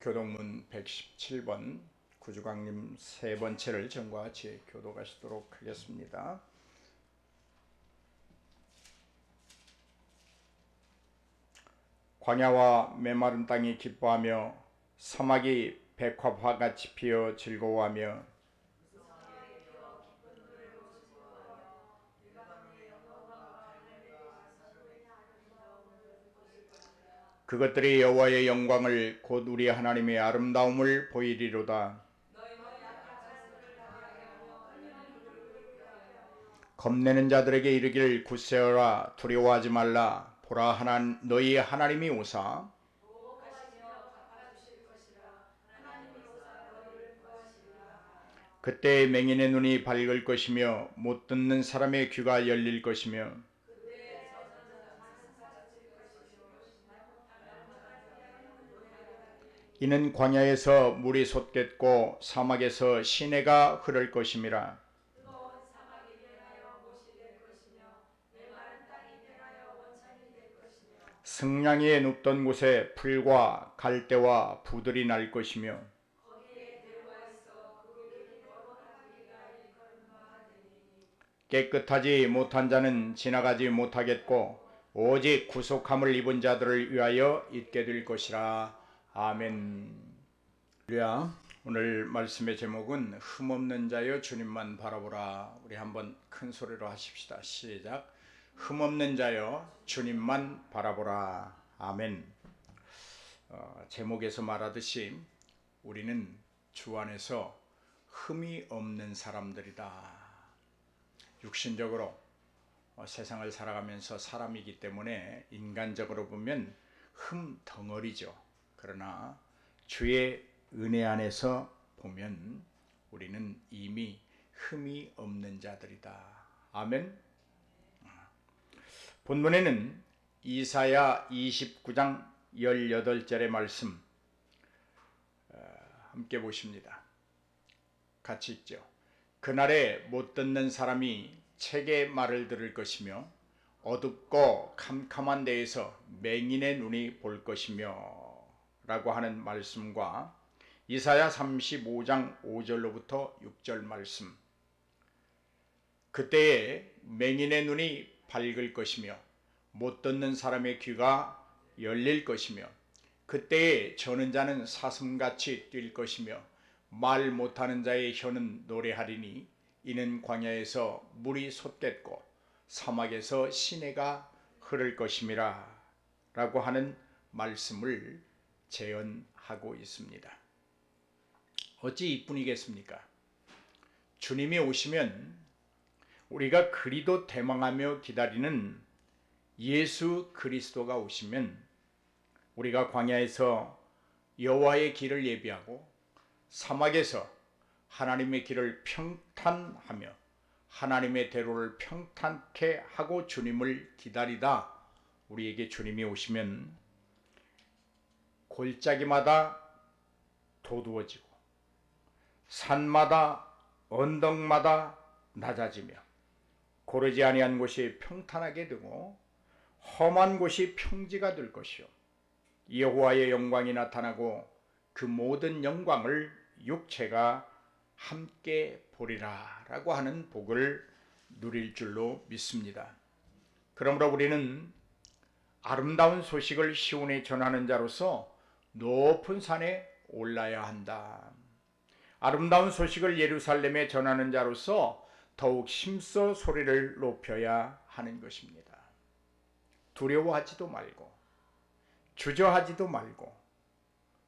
교동문 117번 구주광님 세 번째를 전과 같이 교독하시도록 하겠습니다. 광야와 메마른 땅이 기뻐하며 사막이 백합화같이 피어 즐거워하며 그것들이 여호와의 영광을 곧 우리 하나님의 아름다움을 보이리로다. 겁내는 자들에게 이르기를 굳세어라, 두려워하지 말라. 보라, 너희 하나님이 오사 그때 맹인의 눈이 밝을 것이며 못 듣는 사람의 귀가 열릴 것이며 이는 광야에서 물이 솟겠고 사막에서 시내가 흐를 것임이라. 승냥이에 눕던 곳에 풀과 갈대와 부들이 날 것이며 깨끗하지 못한 자는 지나가지 못하겠고 오직 구속함을 입은 자들을 위하여 있게 될 것이라. 아멘. 할렐루야. 오늘 말씀의 제목은 흠없는 자여 주님만 바라보라. 우리 한번 큰 소리로 하십시다. 시작. 흠없는 자여 주님만 바라보라. 아멘. 제목에서 말하듯이 우리는 주 안에서 흠이 없는 사람들이다. 육신적으로 세상을 살아가면서 사람이기 때문에 인간적으로 보면 흠 덩어리죠. 그러나 주의 은혜 안에서 보면 우리는 이미 흠이 없는 자들이다. 아멘. 본문에는 이사야 29장 18절의 말씀 함께 보십니다. 같이 읽죠. 그날에 못 듣는 사람이 책의 말을 들을 것이며 어둡고 캄캄한 데에서 맹인의 눈이 볼 것이며 라고 하는 말씀과 이사야 35장 5절로부터 6절 말씀. 그때에 맹인의 눈이 밝을 것이며 못 듣는 사람의 귀가 열릴 것이며 그때에 저는 자는 사슴같이 뛸 것이며 말 못하는 자의 혀는 노래하리니 이는 광야에서 물이 솟겠고 사막에서 시내가 흐를 것임이라 라고 하는 말씀을 재현하고 있습니다. 어찌 이뿐이겠습니까? 주님이 오시면 우리가 그리도 대망하며 기다리는 예수 그리스도가 오시면 우리가 광야에서 여호와의 길을 예비하고 사막에서 하나님의 길을 평탄하며 하나님의 대로를 평탄케 하고 주님을 기다리다 우리에게 주님이 오시면 골짜기마다 도두어지고 산마다 언덕마다 낮아지며 고르지 아니한 곳이 평탄하게 되고 험한 곳이 평지가 될 것이요 여호와의 영광이 나타나고 그 모든 영광을 육체가 함께 보리라 라고 하는 복을 누릴 줄로 믿습니다. 그러므로 우리는 아름다운 소식을 시온에 전하는 자로서 높은 산에 올라야 한다. 아름다운 소식을 예루살렘에 전하는 자로서 더욱 힘써 소리를 높여야 하는 것입니다. 두려워하지도 말고 주저하지도 말고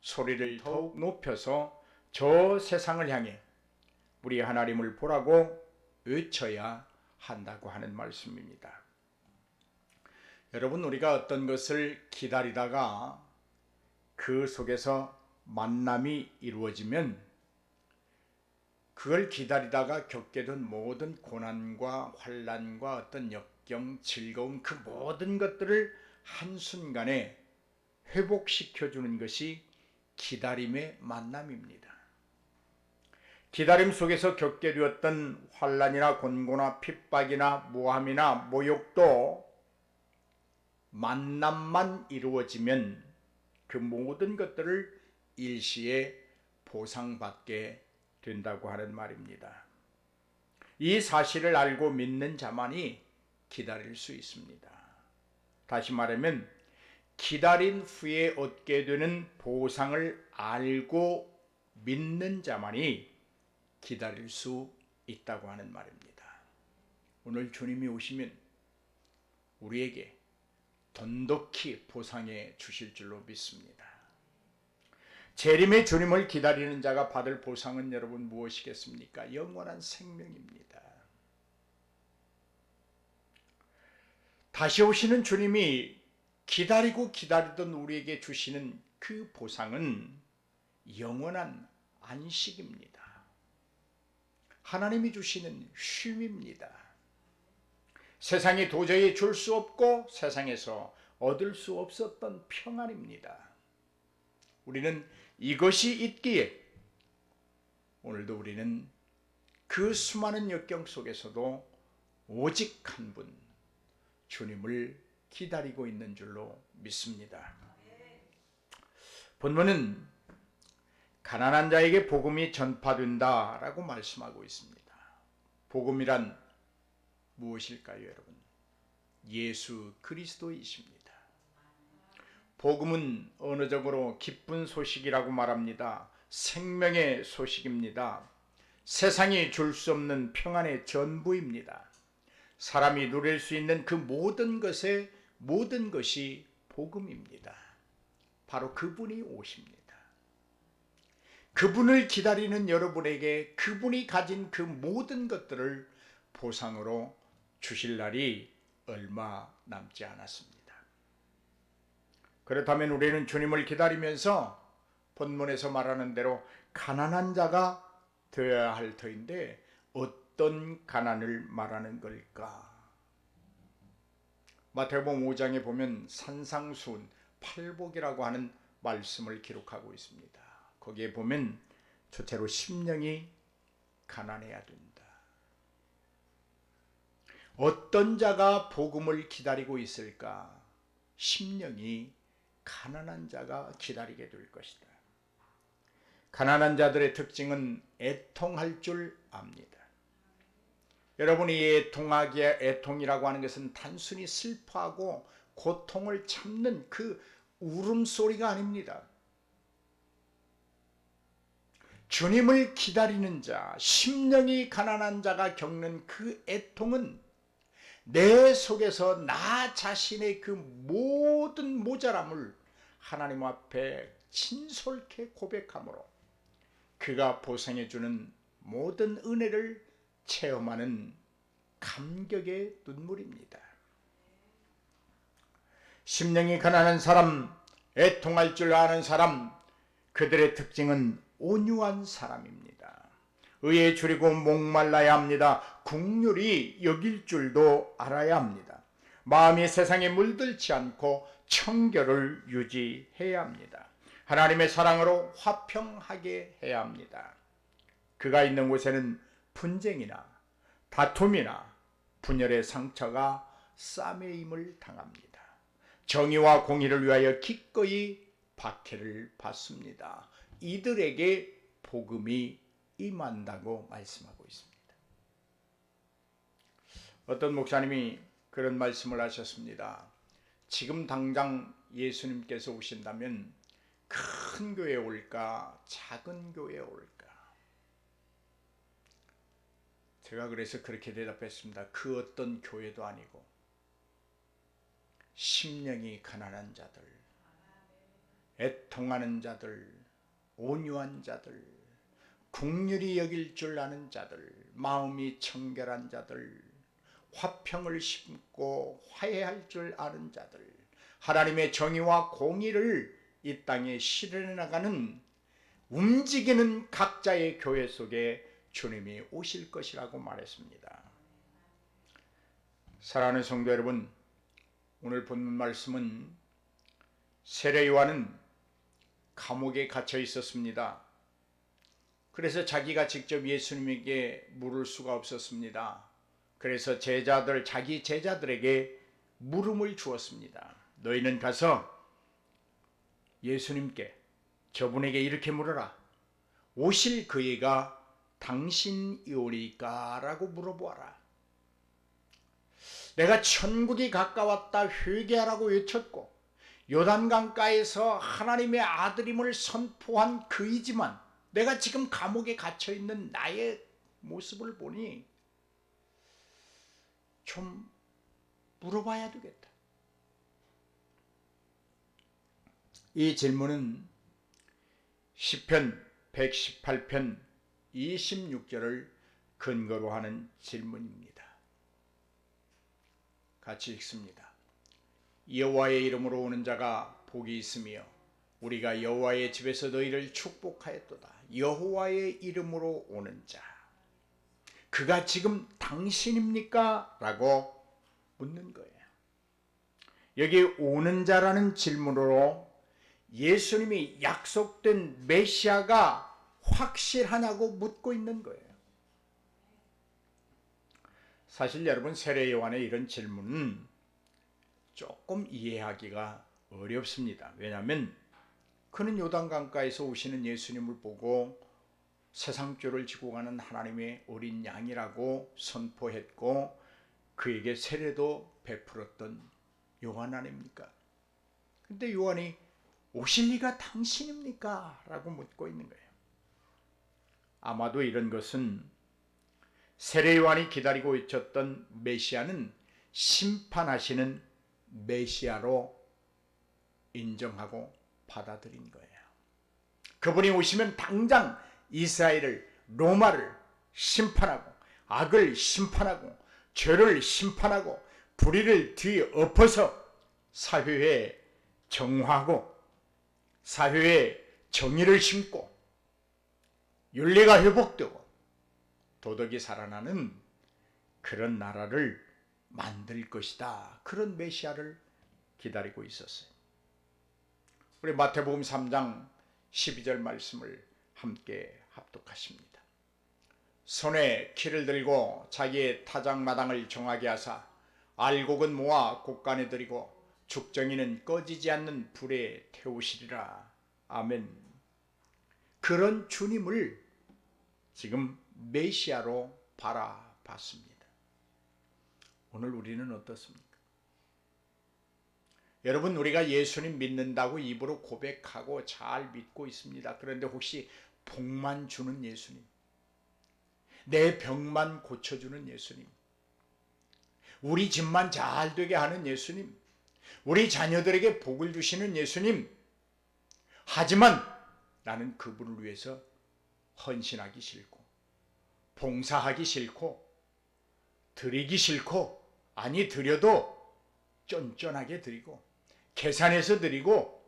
소리를 더욱 높여서 저 세상을 향해 우리 하나님을 보라고 외쳐야 한다고 하는 말씀입니다. 여러분, 우리가 어떤 것을 기다리다가 그 속에서 만남이 이루어지면 그걸 기다리다가 겪게 된 모든 고난과 환난과 어떤 역경, 즐거움 그 모든 것들을 한순간에 회복시켜주는 것이 기다림의 만남입니다. 기다림 속에서 겪게 되었던 환난이나 곤고나 핍박이나 모함이나 모욕도 만남만 이루어지면 그 모든 것들을 일시에 보상받게 된다고 하는 말입니다. 이 사실을 알고 믿는 자만이 기다릴 수 있습니다. 다시 말하면 기다린 후에 얻게 되는 보상을 알고 믿는 자만이 기다릴 수 있다고 하는 말입니다. 오늘 주님이 오시면 우리에게 돈독히 보상해 주실 줄로 믿습니다. 재림의 주님을 기다리는 자가 받을 보상은 여러분 무엇이겠습니까? 영원한 생명입니다. 다시 오시는 주님이 기다리고 기다리던 우리에게 주시는 그 보상은 영원한 안식입니다. 하나님이 주시는 쉼입니다. 세상이 도저히 줄 수 없고 세상에서 얻을 수 없었던 평안입니다. 우리는 이것이 있기에 오늘도 우리는 그 수많은 역경 속에서도 오직 한 분, 주님을 기다리고 있는 줄로 믿습니다. 본문은 가난한 자에게 복음이 전파된다라고 말씀하고 있습니다. 복음이란 무엇일까요, 여러분? 예수 그리스도이십니다. 복음은 언어적으로 기쁜 소식이라고 말합니다. 생명의 소식입니다. 세상이 줄 수 없는 평안의 전부입니다. 사람이 누릴 수 있는 그 모든 것이 복음입니다. 바로 그분이 오십니다. 그분을 기다리는 여러분에게 그분이 가진 그 모든 것들을 보상으로 주실 날이 얼마 남지 않았습니다. 그렇다면 우리는 주님을 기다리면서 본문에서 말하는 대로 가난한 자가 되어야 할 터인데 어떤 가난을 말하는 걸까? 마태복음 5장에 보면 산상수훈 팔복이라고 하는 말씀을 기록하고 있습니다. 거기에 보면 첫째로 심령이 가난해야 된다. 어떤 자가 복음을 기다리고 있을까? 심령이 가난한 자가 기다리게 될 것이다. 가난한 자들의 특징은 애통할 줄 압니다. 여러분이 애통이라고 하는 것은 단순히 슬퍼하고 고통을 참는 그 울음소리가 아닙니다. 주님을 기다리는 자, 심령이 가난한 자가 겪는 그 애통은 내 속에서 나 자신의 그 모든 모자람을 하나님 앞에 진솔케 고백함으로 그가 보상해 주는 모든 은혜를 체험하는 감격의 눈물입니다. 심령이 가난한 사람, 애통할 줄 아는 사람, 그들의 특징은 온유한 사람입니다. 의에 줄이고 목말라야 합니다. 국률이 여길 줄도 알아야 합니다. 마음이 세상에 물들지 않고 청결을 유지해야 합니다. 하나님의 사랑으로 화평하게 해야 합니다. 그가 있는 곳에는 분쟁이나 다툼이나 분열의 상처가 싸매임을 당합니다. 정의와 공의를 위하여 기꺼이 박해를 받습니다. 이들에게 복음이 임한다고 말씀하고 있습니다. 어떤 목사님이 그런 말씀을 하셨습니다. 지금 당장 예수님께서 오신다면 큰 교회에 올까 작은 교회에 올까? 제가 그래서 그렇게 대답했습니다. 그 어떤 교회도 아니고 심령이 가난한 자들, 애통하는 자들, 온유한 자들, 긍휼히 여길 줄 아는 자들, 마음이 청결한 자들, 화평을 심고 화해할 줄 아는 자들, 하나님의 정의와 공의를 이 땅에 실현해 나가는 움직이는 각자의 교회 속에 주님이 오실 것이라고 말했습니다. 사랑하는 성도 여러분, 오늘 본문 말씀은 세례 요한은 감옥에 갇혀 있었습니다. 그래서 자기가 직접 예수님에게 물을 수가 없었습니다. 그래서 자기 제자들에게 물음을 주었습니다. 너희는 가서 예수님께 저분에게 이렇게 물어라. 오실 그이가 당신이오리까? 라고 물어보아라. 내가 천국이 가까웠다 회개하라고 외쳤고 요단강가에서 하나님의 아들임을 선포한 그이지만 내가 지금 감옥에 갇혀있는 나의 모습을 보니 좀 물어봐야 되겠다. 이 질문은 시편 118편 26절을 근거로 하는 질문입니다. 같이 읽습니다. 여호와의 이름으로 오는 자가 복이 있으며 우리가 여호와의 집에서 너희를 축복하였도다. 여호와의 이름으로 오는 자, 그가 지금 당신입니까? 라고 묻는 거예요. 여기 오는 자라는 질문으로 예수님이 약속된 메시아가 확실하냐고 묻고 있는 거예요. 사실 여러분, 세례 요한의 이런 질문은 조금 이해하기가 어렵습니다. 왜냐하면 그는 요단강가에서 오시는 예수님을 보고 세상죄를 지고 가는 하나님의 어린 양이라고 선포했고 그에게 세례도 베풀었던 요한 아닙니까? 근데 요한이 오실 리가 당신입니까? 라고 묻고 있는 거예요. 아마도 이런 것은 세례 요한이 기다리고 있었던 메시아는 심판하시는 메시아로 인정하고 받아들인 거예요. 그분이 오시면 당장 이스라엘을, 로마를 심판하고 악을 심판하고 죄를 심판하고 불의를 뒤엎어서 사회에 정화하고 사회에 정의를 심고 윤리가 회복되고 도덕이 살아나는 그런 나라를 만들 것이다. 그런 메시아를 기다리고 있었어요. 우리 마태복음 3장 12절 말씀을 함께 합독하십니다. 손에 키를 들고 자기의 타작마당을 정하게 하사 알곡은 모아 곳간에 들이고 죽정이는 꺼지지 않는 불에 태우시리라. 아멘. 그런 주님을 지금 메시아로 바라봤습니다. 오늘 우리는 어떻습니까? 여러분, 우리가 예수님 믿는다고 입으로 고백하고 잘 믿고 있습니다. 그런데 혹시 복만 주는 예수님, 내 병만 고쳐주는 예수님, 우리 집만 잘 되게 하는 예수님, 우리 자녀들에게 복을 주시는 예수님, 하지만 나는 그분을 위해서 헌신하기 싫고 봉사하기 싫고 드리기 싫고, 아니 드려도 쫀쫀하게 드리고 계산해서 드리고,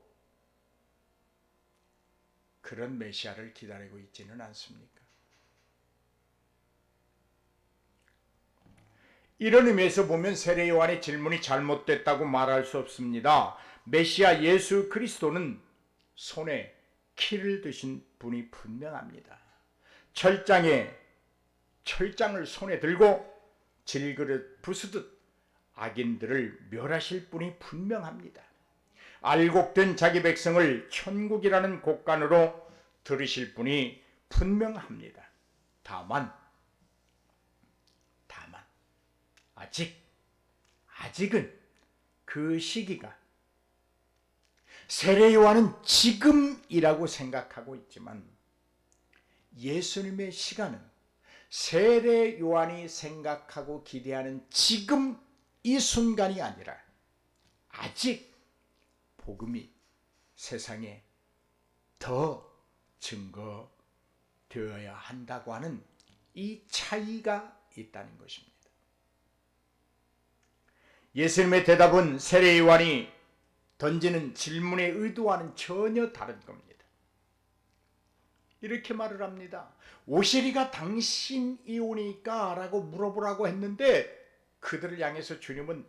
그런 메시아를 기다리고 있지는 않습니까? 이런 의미에서 보면 세례 요한의 질문이 잘못됐다고 말할 수 없습니다. 메시아 예수 그리스도는 손에 키를 드신 분이 분명합니다. 철장을 손에 들고 질그릇 부수듯 악인들을 멸하실 분이 분명합니다. 알곡된 자기 백성을 천국이라는 곳간으로 들으실 분이 분명합니다. 다만 아직은 그 시기가, 세례 요한은 지금이라고 생각하고 있지만 예수님의 시간은 세례 요한이 생각하고 기대하는 지금 이 순간이 아니라 아직 복음이 세상에 더 증거되어야 한다고 하는 이 차이가 있다는 것입니다. 예수님의 대답은 세례 요한이 던지는 질문의 의도와는 전혀 다른 겁니다. 이렇게 말을 합니다. 오시리가 당신이오니까? 라고 물어보라고 했는데 그들을 향해서 주님은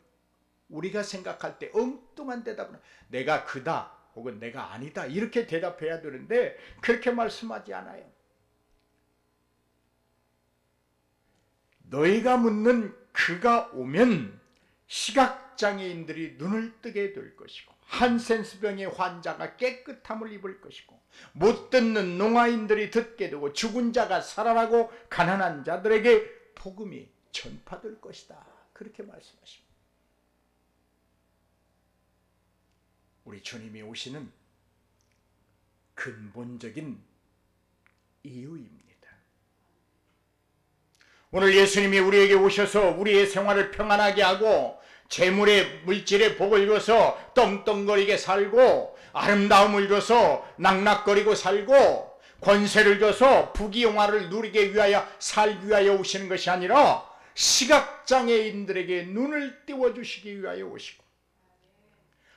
우리가 생각할 때 엉뚱한 대답은 내가 그다 혹은 내가 아니다 이렇게 대답해야 되는데 그렇게 말씀하지 않아요. 너희가 묻는 그가 오면 시각 시각장애인들이 눈을 뜨게 될 것이고, 한센스병의 환자가 깨끗함을 입을 것이고, 못 듣는 농아인들이 듣게 되고, 죽은 자가 살아나고 가난한 자들에게 복음이 전파될 것이다. 그렇게 말씀하십니다. 우리 주님이 오시는 근본적인 이유입니다. 오늘 예수님이 우리에게 오셔서 우리의 생활을 평안하게 하고 재물의 물질의 복을 줘서 떵떵거리게 살고 아름다움을 줘서 낙낙거리고 살고 권세를 줘서 부귀영화를 누리게 위하여 살기 위하여 오시는 것이 아니라 시각장애인들에게 눈을 띄워주시기 위하여 오시고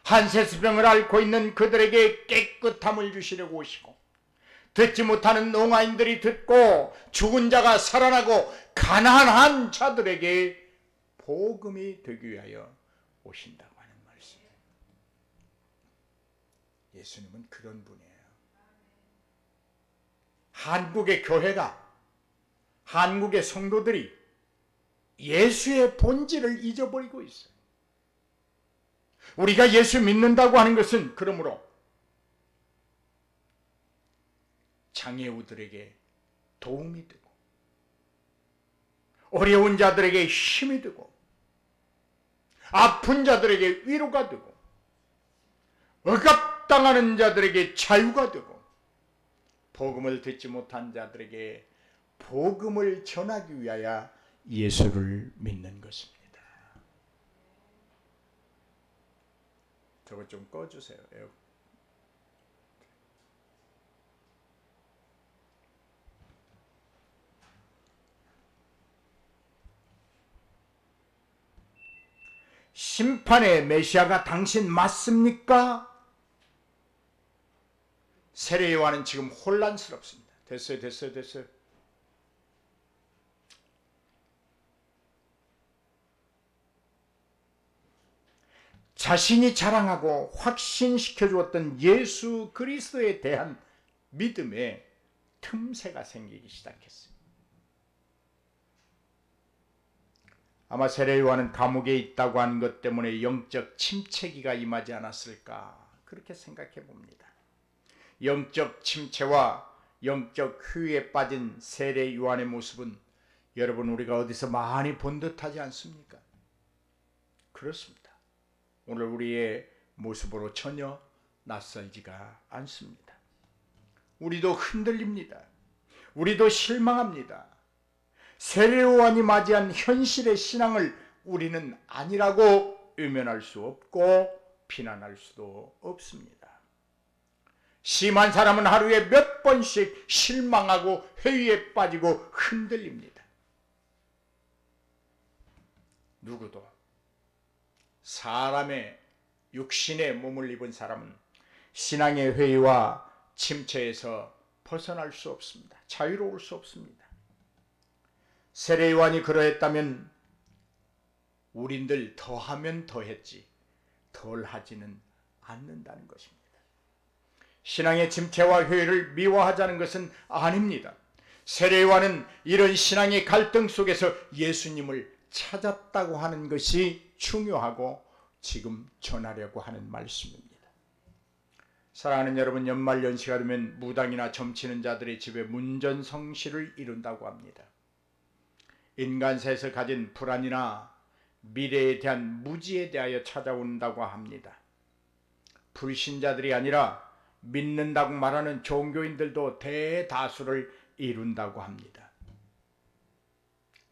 한세스병을 앓고 있는 그들에게 깨끗함을 주시려고 오시고 듣지 못하는 농아인들이 듣고 죽은 자가 살아나고 가난한 자들에게 복음이 되기 위하여 오신다고 하는 말씀이에요. 예수님은 그런 분이에요. 한국의 교회가, 한국의 성도들이 예수의 본질을 잊어버리고 있어요. 우리가 예수 믿는다고 하는 것은 그러므로 장애우들에게 도움이 되고 어려운 자들에게 힘이 되고 아픈 자들에게 위로가 되고 억압당하는 자들에게 자유가 되고 복음을 듣지 못한 자들에게 복음을 전하기 위하여 예수를 믿는 것입니다. 저거 좀 꺼주세요. 심판의 메시아가 당신 맞습니까? 세례 요한은 지금 혼란스럽습니다. 됐어요. 자신이 자랑하고 확신시켜 주었던 예수 그리스도에 대한 믿음에 틈새가 생기기 시작했어요. 아마 세례 요한은 감옥에 있다고 하는 것 때문에 영적 침체기가 임하지 않았을까 그렇게 생각해 봅니다. 영적 침체와 영적 휴유에 빠진 세례 요한의 모습은 여러분 우리가 어디서 많이 본 듯하지 않습니까? 그렇습니다. 오늘 우리의 모습으로 전혀 낯설지가 않습니다. 우리도 흔들립니다. 우리도 실망합니다. 세례 요한이 맞이한 현실의 신앙을 우리는 아니라고 외면할 수 없고 비난할 수도 없습니다. 심한 사람은 하루에 몇 번씩 실망하고 회의에 빠지고 흔들립니다. 누구도 사람의 육신의 몸을 입은 사람은 신앙의 회의와 침체에서 벗어날 수 없습니다. 자유로울 수 없습니다. 세례 요한이 그러했다면 우린들 더하면 더했지 덜 하지는 않는다는 것입니다. 신앙의 침체와 회의를 미워하자는 것은 아닙니다. 세례 요한은 이런 신앙의 갈등 속에서 예수님을 찾았다고 하는 것이 중요하고 지금 전하려고 하는 말씀입니다. 사랑하는 여러분, 연말연시가 되면 무당이나 점치는 자들의 집에 문전성시를 이룬다고 합니다. 인간사에서 가진 불안이나 미래에 대한 무지에 대하여 찾아온다고 합니다. 불신자들이 아니라 믿는다고 말하는 종교인들도 대다수를 이룬다고 합니다.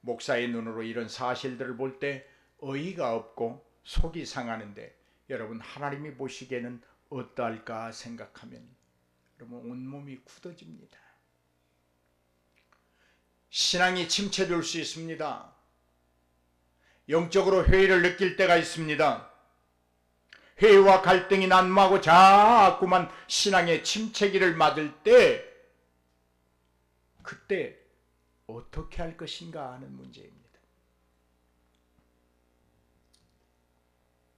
목사의 눈으로 이런 사실들을 볼 때 어이가 없고 속이 상하는데 여러분 하나님이 보시기에는 어떠할까 생각하면 여러분 온몸이 굳어집니다. 신앙이 침체될 수 있습니다. 영적으로 회의를 느낄 때가 있습니다. 회의와 갈등이 난무하고 자꾸만 신앙의 침체기를 맞을 때 그때 어떻게 할 것인가 하는 문제입니다.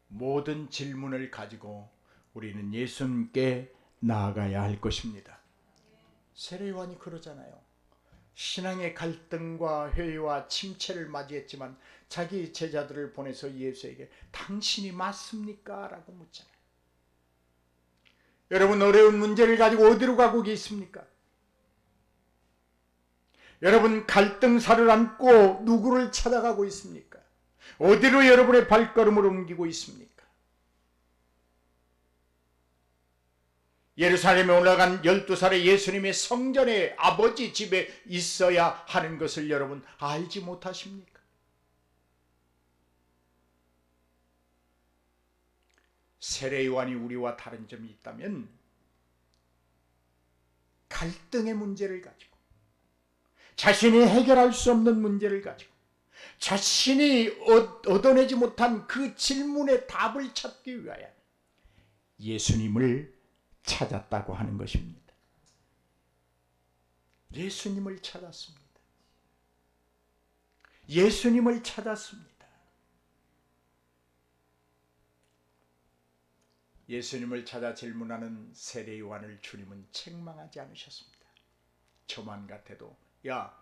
모든 질문을 가지고 우리는 예수님께 나아가야 할 것입니다. 세례 요한이 그러잖아요. 신앙의 갈등과 회의와 침체를 맞이했지만 자기 제자들을 보내서 예수에게 당신이 맞습니까? 라고 묻잖아요. 여러분, 어려운 문제를 가지고 어디로 가고 계십니까? 여러분, 갈등사를 안고 누구를 찾아가고 있습니까? 어디로 여러분의 발걸음을 옮기고 있습니까? 예루살렘에 올라간 12살의 예수님의 성전에 아버지 집에 있어야 하는 것을 여러분 알지 못하십니까? 세례 요한이 우리와 다른 점이 있다면 갈등의 문제를 가지고, 자신이 해결할 수 없는 문제를 가지고, 자신이 얻어내지 못한 그 질문의 답을 찾기 위하여 예수님을 찾았다고 하는 것입니다. 예수님을 찾았습니다. 예수님을 찾았습니다. 예수님을 찾아 질문하는 세례 요한을 주님은 책망하지 않으셨습니다. 저만 같아도, 야,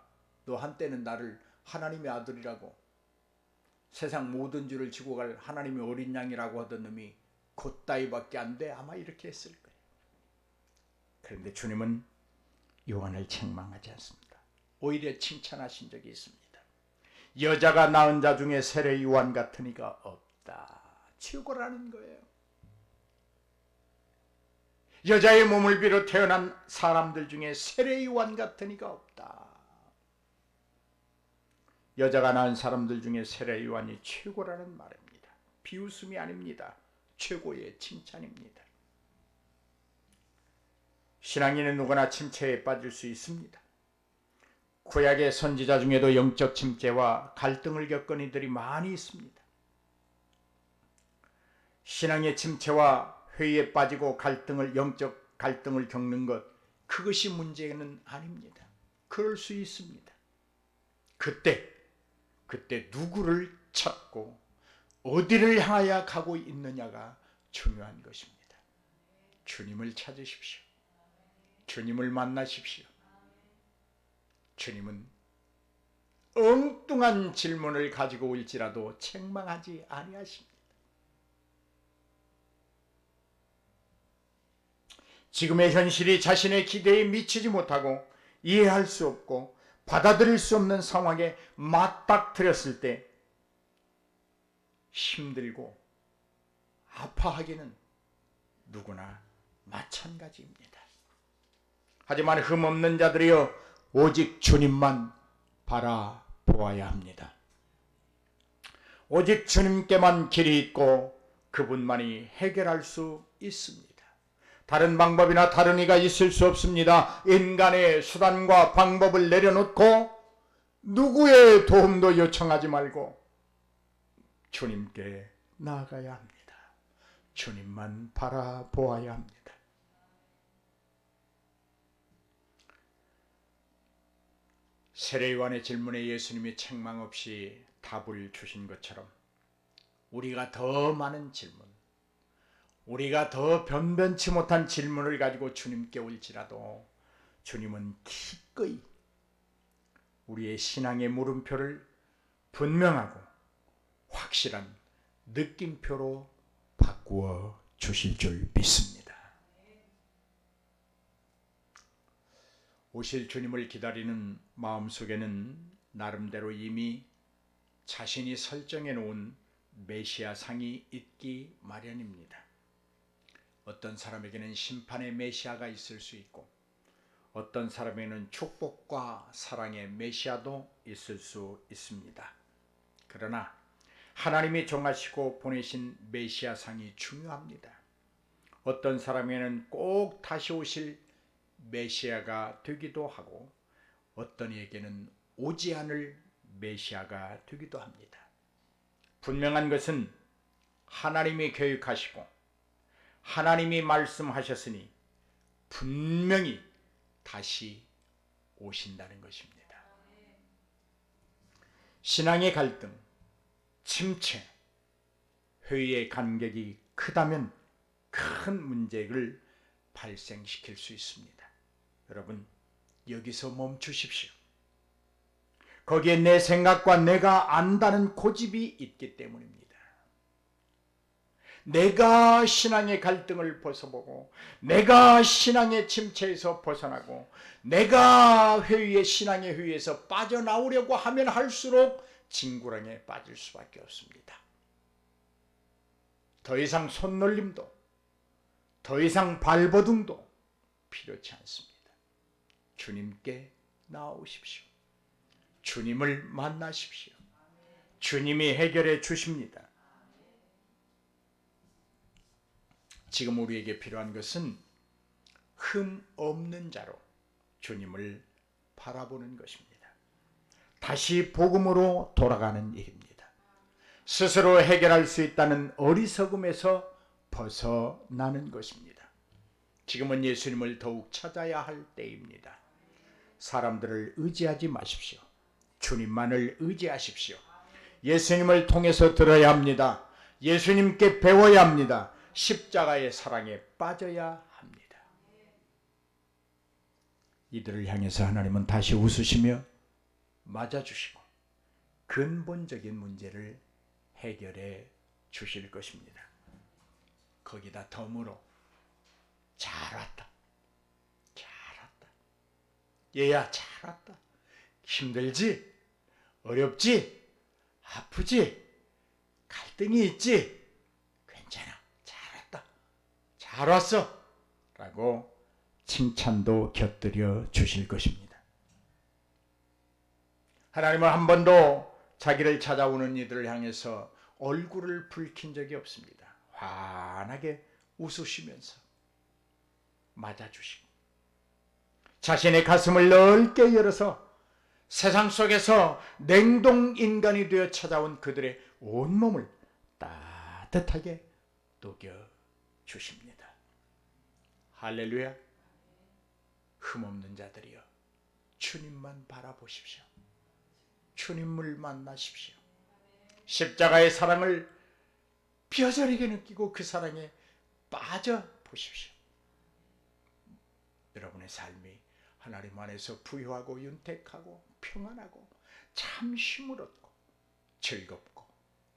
너 한때는 나를 하나님의 아들이라고, 세상 모든 죄를 지고 갈 하나님의 어린 양이라고 하던 놈이 곶다이밖에 안 돼? 아마 이렇게 했을 거예요. 그런데 주님은 요한을 책망하지 않습니다. 오히려 칭찬하신 적이 있습니다. 여자가 낳은 자 중에 세례 요한 같은 이가 없다. 최고라는 거예요. 여자의 몸을 비롯 태어난 사람들 중에 세례 요한 같은 이가 없다. 여자가 낳은 사람들 중에 세례 요한이 최고라는 말입니다. 비웃음이 아닙니다. 최고의 칭찬입니다. 신앙인은 누구나 침체에 빠질 수 있습니다. 구약의 선지자 중에도 영적 침체와 갈등을 겪은 이들이 많이 있습니다. 신앙의 침체와 회의에 빠지고 영적 갈등을 겪는 것, 그것이 문제는 아닙니다. 그럴 수 있습니다. 그때 누구를 찾고 어디를 향하여 가고 있느냐가 중요한 것입니다. 주님을 찾으십시오. 주님을 만나십시오. 주님은 엉뚱한 질문을 가지고 올지라도 책망하지 아니하십니다. 지금의 현실이 자신의 기대에 미치지 못하고 이해할 수 없고 받아들일 수 없는 상황에 맞닥뜨렸을 때 힘들고 아파하기는 누구나 마찬가지입니다. 하지만 흠없는 자들이여 오직 주님만 바라보아야 합니다. 오직 주님께만 길이 있고 그분만이 해결할 수 있습니다. 다른 방법이나 다른 이가 있을 수 없습니다. 인간의 수단과 방법을 내려놓고 누구의 도움도 요청하지 말고 주님께 나아가야 합니다. 주님만 바라보아야 합니다. 세례 요한의 질문에 예수님이 책망 없이 답을 주신 것처럼 우리가 더 많은 질문, 우리가 더 변변치 못한 질문을 가지고 주님께 올지라도 주님은 기꺼이 우리의 신앙의 물음표를 분명하고 확실한 느낌표로 바꾸어 주실 줄 믿습니다. 오실 주님을 기다리는 마음속에는 나름대로 이미 자신이 설정해 놓은 메시아 상이 있기 마련입니다. 어떤 사람에게는 심판의 메시아가 있을 수 있고 어떤 사람에게는 축복과 사랑의 메시아도 있을 수 있습니다. 그러나 하나님이 정하시고 보내신 메시아 상이 중요합니다. 어떤 사람에게는 꼭 다시 오실 메시아가 되기도 하고 어떤 이에게는 오지 않을 메시아가 되기도 합니다. 분명한 것은 하나님이 계획하시고 하나님이 말씀하셨으니 분명히 다시 오신다는 것입니다. 신앙의 갈등, 침체, 회의의 간격이 크다면 큰 문제를 발생시킬 수 있습니다. 여러분, 여기서 멈추십시오. 거기에 내 생각과 내가 안다는 고집이 있기 때문입니다. 내가 신앙의 갈등을 벗어보고 내가 신앙의 침체에서 벗어나고 내가 신앙의 회의에서 빠져나오려고 하면 할수록 진구렁에 빠질 수밖에 없습니다. 더 이상 손놀림도 더 이상 발버둥도 필요치 않습니다. 주님께 나오십시오. 주님을 만나십시오. 주님이 해결해 주십니다. 지금 우리에게 필요한 것은 흠 없는 자로 주님을 바라보는 것입니다. 다시 복음으로 돌아가는 일입니다. 스스로 해결할 수 있다는 어리석음에서 벗어나는 것입니다. 지금은 예수님을 더욱 찾아야 할 때입니다. 사람들을 의지하지 마십시오. 주님만을 의지하십시오. 예수님을 통해서 들어야 합니다. 예수님께 배워야 합니다. 십자가의 사랑에 빠져야 합니다. 이들을 향해서 하나님은 다시 웃으시며 맞아주시고 근본적인 문제를 해결해 주실 것입니다. 거기다 덤으로 잘 왔다. 잘 왔다. 얘야 잘 왔다. 힘들지? 어렵지? 아프지? 갈등이 있지? 괜찮아. 잘 왔다. 잘 왔어. 라고 칭찬도 곁들여 주실 것입니다. 하나님은 한 번도 자기를 찾아오는 이들을 향해서 얼굴을 붉힌 적이 없습니다. 환하게 웃으시면서 맞아주시고 자신의 가슴을 넓게 열어서 세상 속에서 냉동인간이 되어 찾아온 그들의 온몸을 따뜻하게 녹여주십니다. 할렐루야. 흠없는 자들이여 주님만 바라보십시오. 주님을 만나십시오. 십자가의 사랑을 뼈저리게 느끼고 그 사랑에 빠져보십시오. 여러분의 삶이 하나님 안에서 부유하고 윤택하고 평안하고 참 쉼을 얻고 즐겁고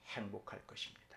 행복할 것입니다.